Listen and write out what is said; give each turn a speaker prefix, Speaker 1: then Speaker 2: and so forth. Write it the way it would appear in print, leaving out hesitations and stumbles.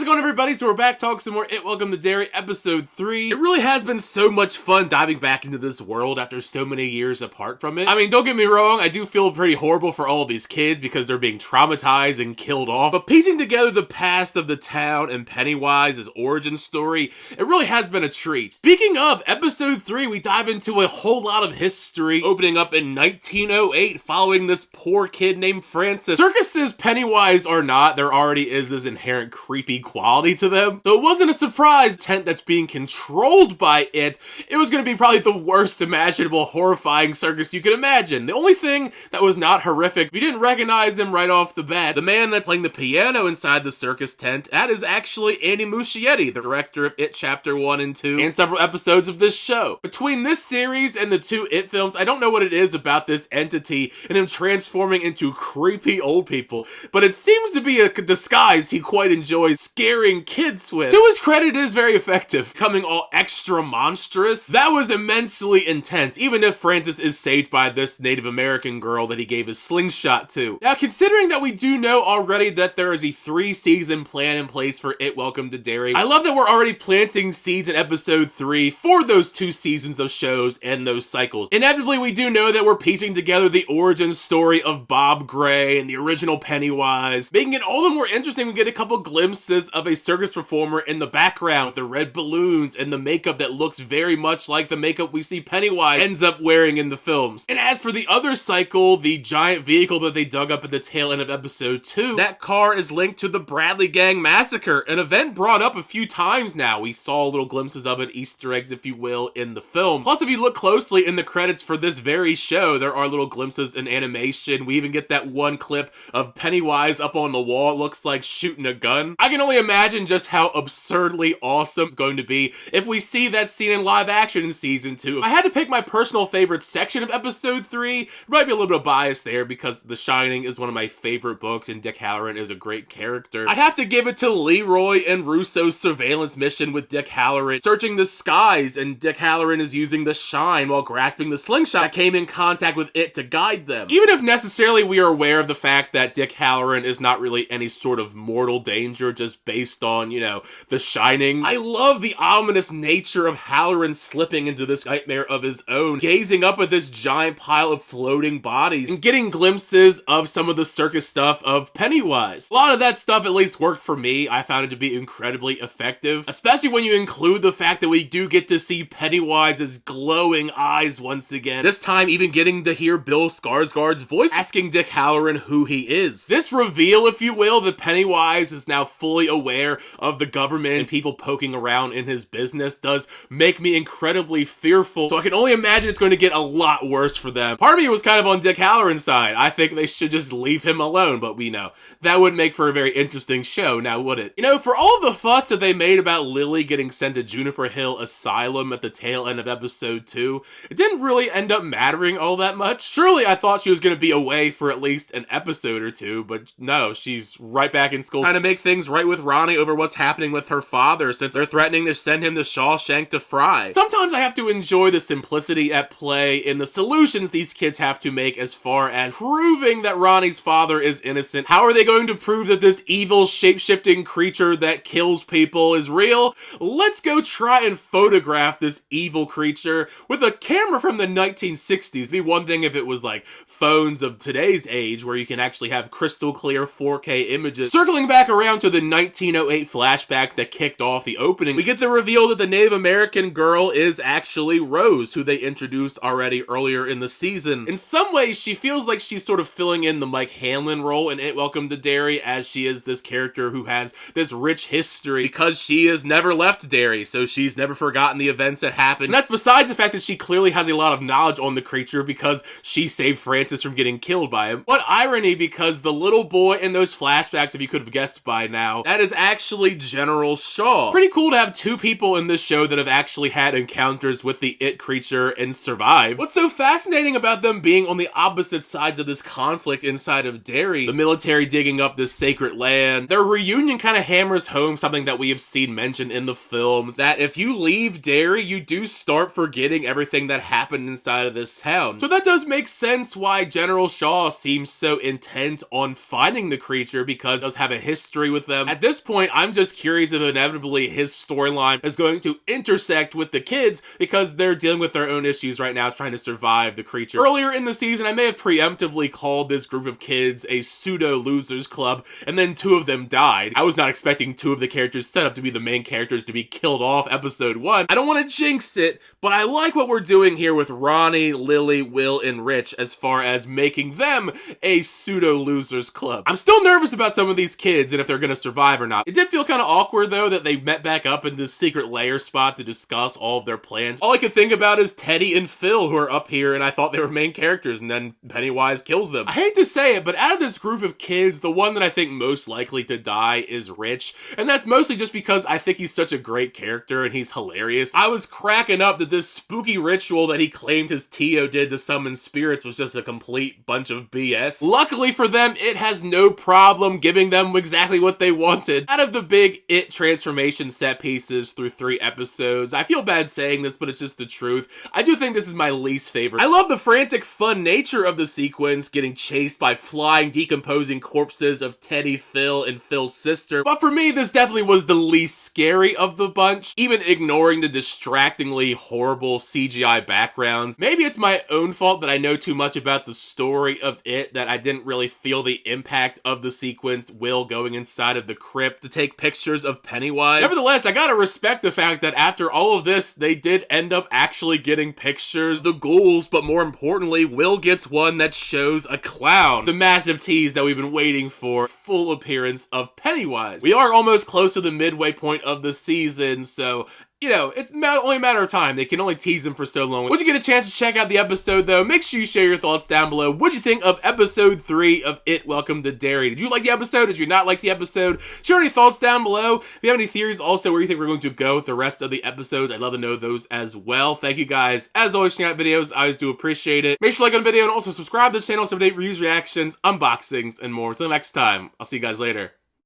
Speaker 1: it going, everybody? So we're back talking some more It Welcome to Derry episode 3. It really has been so much fun diving back into this world after so many years apart from it. I mean, don't get me wrong, I do feel pretty horrible for all of these kids because they're being traumatized and killed off, but piecing together the past of the town and Pennywise's origin story, it really has been a treat. Speaking of, episode 3, we dive into a whole lot of history, opening up in 1908 following this poor kid named Francis. Circuses, Pennywise or not, there already is this inherent creepy quality to them. So it wasn't a surprise tent that's being controlled by it was going to be probably the worst imaginable horrifying circus you could imagine. The only thing that was not horrific, if you didn't recognize him right off the bat, the man that's playing the piano inside the circus tent, that is actually Andy Muschietti, the director of It Chapter 1 and 2, and several episodes of this show. Between this series and the two It films, I don't know what it is about this entity and him transforming into creepy old people, but it seems to be a disguise he quite enjoys scaring kids with. To his credit, it is very effective, coming all extra monstrous. That was immensely intense, even if Francis is saved by this Native American girl that he gave his slingshot to. Now, considering that we do know already that there is a 3-season plan in place for It Welcome to Derry, I love that we're already planting seeds in episode 3 for those 2 seasons of shows and those cycles. Inevitably, we do know that we're piecing together the origin story of Bob Gray and the original Pennywise, making it all the more interesting. We get a couple glimpses of a circus performer in the background with the red balloons and the makeup that looks very much like the makeup we see Pennywise ends up wearing in the films. And as for the other cycle, the giant vehicle that they dug up at the tail end of episode 2, that car is linked to the Bradley Gang Massacre, an event brought up a few times now. We saw little glimpses of it, Easter eggs if you will, in the film. Plus, if you look closely in the credits for this very show, there are little glimpses in animation. We even get that one clip of Pennywise up on the wall, it looks like shooting a gun. I can only imagine just how absurdly awesome it's going to be if we see that scene in live action in season 2. If I had to pick my personal favorite section of episode 3, there might be a little bit of bias there because The Shining is one of my favorite books and Dick Halloran is a great character. I'd have to give it to Leroy and Russo's surveillance mission with Dick Halloran searching the skies, and Dick Halloran is using the shine while grasping the slingshot that came in contact with it to guide them. Even if necessarily we are aware of the fact that Dick Halloran is not really any sort of mortal danger just based on, you know, The Shining, I love the ominous nature of Halloran slipping into this nightmare of his own, gazing up at this giant pile of floating bodies and getting glimpses of some of the circus stuff of Pennywise. A lot of that stuff at least worked for me. I found it to be incredibly effective, especially when you include the fact that we do get to see Pennywise's glowing eyes once again. This time even getting to hear Bill Skarsgard's voice asking Dick Halloran who he is. This reveal, if you will, that Pennywise is now fully aware of the government and people poking around in his business does make me incredibly fearful, so I can only imagine it's going to get a lot worse for them. Part of me was kind of on Dick Halloran's side. I think they should just leave him alone, but we know that wouldn't make for a very interesting show, now would it? You know, for all of the fuss that they made about Lily getting sent to Juniper Hill Asylum at the tail end of episode 2, it didn't really end up mattering all that much. Surely I thought she was going to be away for at least an episode or 2, but no, she's right back in school trying to make things right with Ronnie over what's happening with her father since they're threatening to send him to Shawshank to fry. Sometimes I have to enjoy the simplicity at play in the solutions these kids have to make as far as proving that Ronnie's father is innocent. How are they going to prove that this evil shape-shifting creature that kills people is real? Let's go try and photograph this evil creature with a camera from the 1960s. It'd be one thing if it was like phones of today's age where you can actually have crystal clear 4K images. Circling back around to the 1908 flashbacks that kicked off the opening, we get the reveal that the Native American girl is actually Rose, who they introduced already earlier in the season. In some ways, she feels like she's sort of filling in the Mike Hanlon role in It Welcome to Derry, as she is this character who has this rich history because she has never left Derry, so she's never forgotten the events that happened. And that's besides the fact that she clearly has a lot of knowledge on the creature because she saved Francis from getting killed by him. What irony, because the little boy in those flashbacks, if you could have guessed by now, that is actually General Shaw. Pretty cool to have 2 people in this show that have actually had encounters with the It creature and survived. What's so fascinating about them being on the opposite sides of this conflict inside of Derry, the military digging up this sacred land, their reunion kind of hammers home something that we have seen mentioned in the films, that if you leave Derry, you do start forgetting everything that happened inside of this town. So that does make sense why General Shaw seems so intent on finding the creature, because it does have a history with them. At this this point, I'm just curious if inevitably his storyline is going to intersect with the kids because they're dealing with their own issues right now trying to survive the creature. Earlier in the season, I may have preemptively called this group of kids a pseudo-losers club, and then 2 of them died. I was not expecting 2 of the characters set up to be the main characters to be killed off episode 1. I don't want to jinx it, but I like what we're doing here with Ronnie, Lily, Will, and Rich as far as making them a pseudo-losers club. I'm still nervous about some of these kids and if they're gonna survive or not. It did feel kind of awkward though that they met back up in this secret lair spot to discuss all of their plans. All I could think about is Teddy and Phil who are up here, and I thought they were main characters, and then Pennywise kills them. I hate to say it, but out of this group of kids, the one that I think most likely to die is Rich, and that's mostly just because I think he's such a great character and he's hilarious. I was cracking up that this spooky ritual that he claimed his Tio did to summon spirits was just a complete bunch of BS. Luckily for them, it has no problem giving them exactly what they wanted. Out of the big It transformation set pieces through 3 episodes, I feel bad saying this, but it's just the truth, I do think this is my least favorite. I love the frantic, fun nature of the sequence, getting chased by flying, decomposing corpses of Teddy, Phil, and Phil's sister, but for me, this definitely was the least scary of the bunch, even ignoring the distractingly horrible CGI backgrounds. Maybe it's my own fault that I know too much about the story of It, that I didn't really feel the impact of the sequence, Will going inside of the crypt to take pictures of Pennywise. Nevertheless, I gotta respect the fact that after all of this, they did end up actually getting pictures, the ghouls, but more importantly, Will gets one that shows a clown. The massive tease that we've been waiting for, full appearance of Pennywise. We are almost close to the midway point of the season, so you know, it's only a matter of time. They can only tease him for so long. Once you get a chance to check out the episode, though, make sure you share your thoughts down below. What'd you think of episode 3 of It, Welcome to Derry? Did you like the episode? Did you not like the episode? Share any thoughts down below. If you have any theories also where you think we're going to go with the rest of the episodes, I'd love to know those as well. Thank you guys, as always, checking out videos. I always do appreciate it. Make sure to like on the video and also subscribe to the channel so update reviews, reactions, unboxings, and more. Until next time, I'll see you guys later.